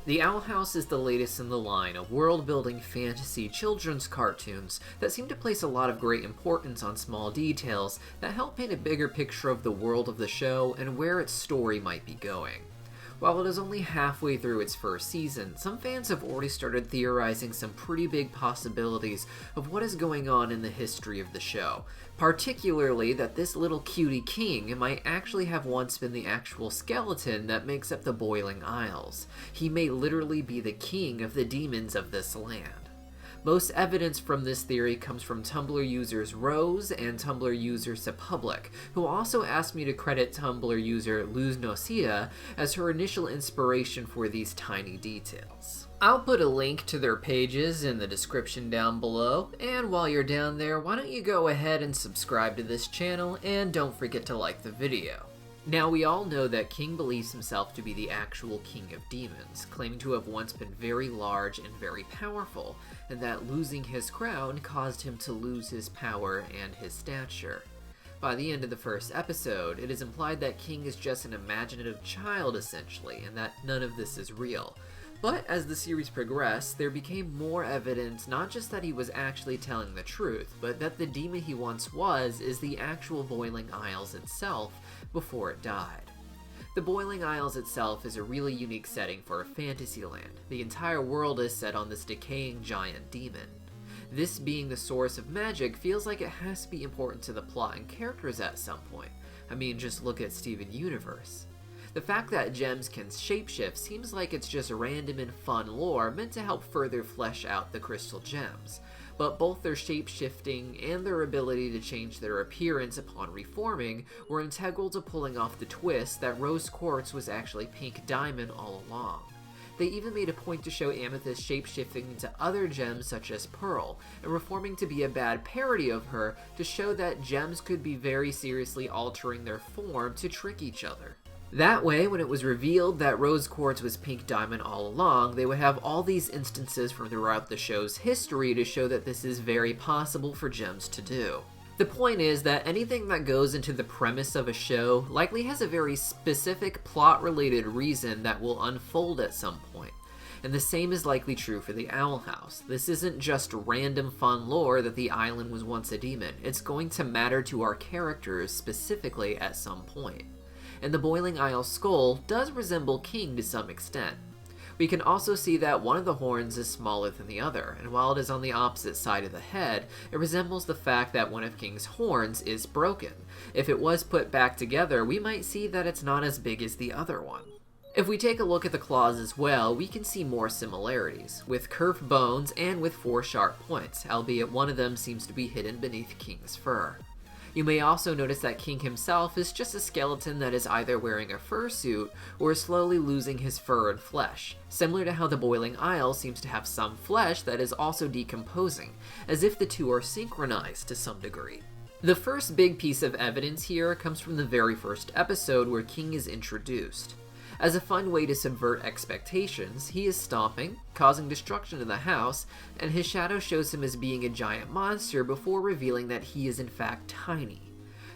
The Owl House is the latest in the line of world-building fantasy children's cartoons that seem to place a lot of great importance on small details that help paint a bigger picture of the world of the show and where its story might be going. While it is only halfway through its first season, some fans have already started theorizing some pretty big possibilities of what is going on in the history of the show, particularly that this little cutie king might actually have once been the actual skeleton that makes up the Boiling Isles. He may literally be the king of the demons of this land. Most evidence from this theory comes from Tumblr users Rose and Tumblr user Sepublic, who also asked me to credit Tumblr user LuzNoCeda as her initial inspiration for these tiny details. I'll put a link to their pages in the description down below, and while you're down there, why don't you go ahead and subscribe to this channel, and don't forget to like the video. Now, we all know that King believes himself to be the actual king of demons, claiming to have once been very large and very powerful, and that losing his crown caused him to lose his power and his stature. By the end of the first episode, it is implied that King is just an imaginative child essentially, and that none of this is real. But as the series progressed, there became more evidence not just that he was actually telling the truth, but that the demon he once was is the actual Boiling Isles itself before it died. The Boiling Isles itself is a really unique setting for a fantasy land. The entire world is set on this decaying giant demon. This being the source of magic feels like it has to be important to the plot and characters at some point. I mean, just look at Steven Universe. The fact that gems can shapeshift seems like it's just random and fun lore meant to help further flesh out the crystal gems, but both their shapeshifting and their ability to change their appearance upon reforming were integral to pulling off the twist that rose quartz was actually pink diamond all along. They even made a point to show Amethyst shapeshifting into other gems such as Pearl, and reforming to be a bad parody of her to show that gems could be very seriously altering their form to trick each other. That way, when it was revealed that Rose Quartz was Pink Diamond all along, they would have all these instances from throughout the show's history to show that this is very possible for gems to do. The point is that anything that goes into the premise of a show likely has a very specific plot-related reason that will unfold at some point. And the same is likely true for the Owl House. This isn't just random fun lore that the island was once a demon. It's going to matter to our characters specifically at some point. And the Boiling Isle skull does resemble King to some extent. We can also see that one of the horns is smaller than the other, and while it is on the opposite side of the head, it resembles the fact that one of King's horns is broken. If it was put back together, we might see that it's not as big as the other one. If we take a look at the claws as well, we can see more similarities, with curved bones and with 4 sharp points, albeit one of them seems to be hidden beneath King's fur. You may also notice that King himself is just a skeleton that is either wearing a fursuit or is slowly losing his fur and flesh, similar to how the Boiling Isle seems to have some flesh that is also decomposing, as if the two are synchronized to some degree. The first big piece of evidence here comes from the very first episode where King is introduced. As a fun way to subvert expectations, he is stomping, causing destruction to the house, and his shadow shows him as being a giant monster before revealing that he is in fact tiny.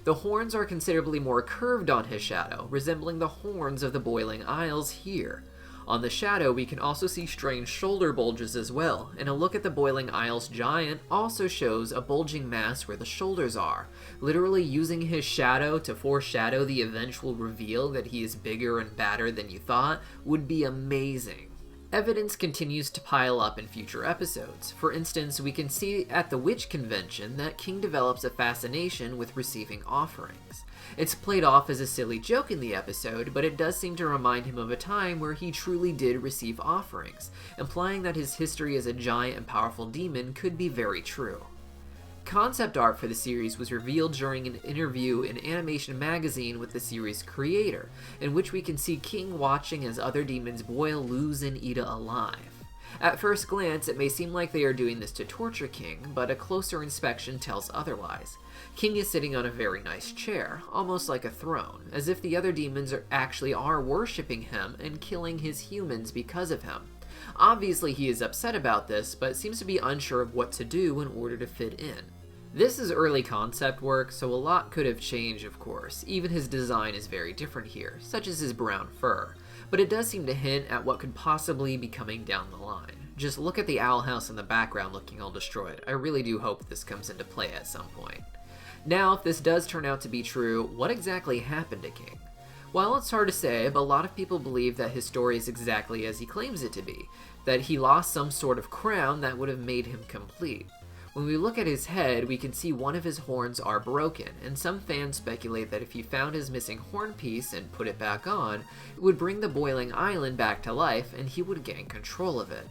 The horns are considerably more curved on his shadow, resembling the horns of the Boiling Isles here. On the shadow, we can also see strange shoulder bulges as well, and a look at the Boiling Isles giant also shows a bulging mass where the shoulders are, literally using his shadow to foreshadow the eventual reveal that he is bigger and badder than you thought would be amazing. Evidence continues to pile up in future episodes. For instance, we can see at the witch convention that King develops a fascination with receiving offerings. It's played off as a silly joke in the episode, but it does seem to remind him of a time where he truly did receive offerings, implying that his history as a giant and powerful demon could be very true. Concept art for the series was revealed during an interview in Animation Magazine with the series creator, in which we can see King watching as other demons boil Luz and Ida alive. At first glance, it may seem like they are doing this to torture King, but a closer inspection tells otherwise. King is sitting on a very nice chair, almost like a throne, as if the other demons actually are worshipping him and killing his humans because of him. Obviously he is upset about this, but seems to be unsure of what to do in order to fit in. This is early concept work, so a lot could have changed, of course. Even his design is very different here, such as his brown fur. but it does seem to hint at what could possibly be coming down the line. Just look at the owl house in the background looking all destroyed. I really do hope this comes into play at some point. Now, if this does turn out to be true, what exactly happened to King? Well, it's hard to say, but a lot of people believe that his story is exactly as he claims it to be, that he lost some sort of crown that would have made him complete. When we look at his head, we can see one of his horns are broken, and some fans speculate that if he found his missing horn piece and put it back on, it would bring the boiling island back to life and he would gain control of it.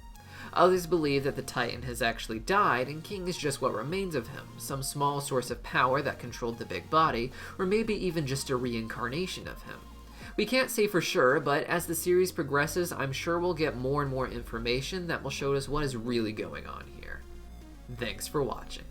Others believe that the Titan has actually died and King is just what remains of him, some small source of power that controlled the big body, or maybe even just a reincarnation of him. We can't say for sure, but as the series progresses, I'm sure we'll get more and more information that will show us what is really going on here. Thanks for watching.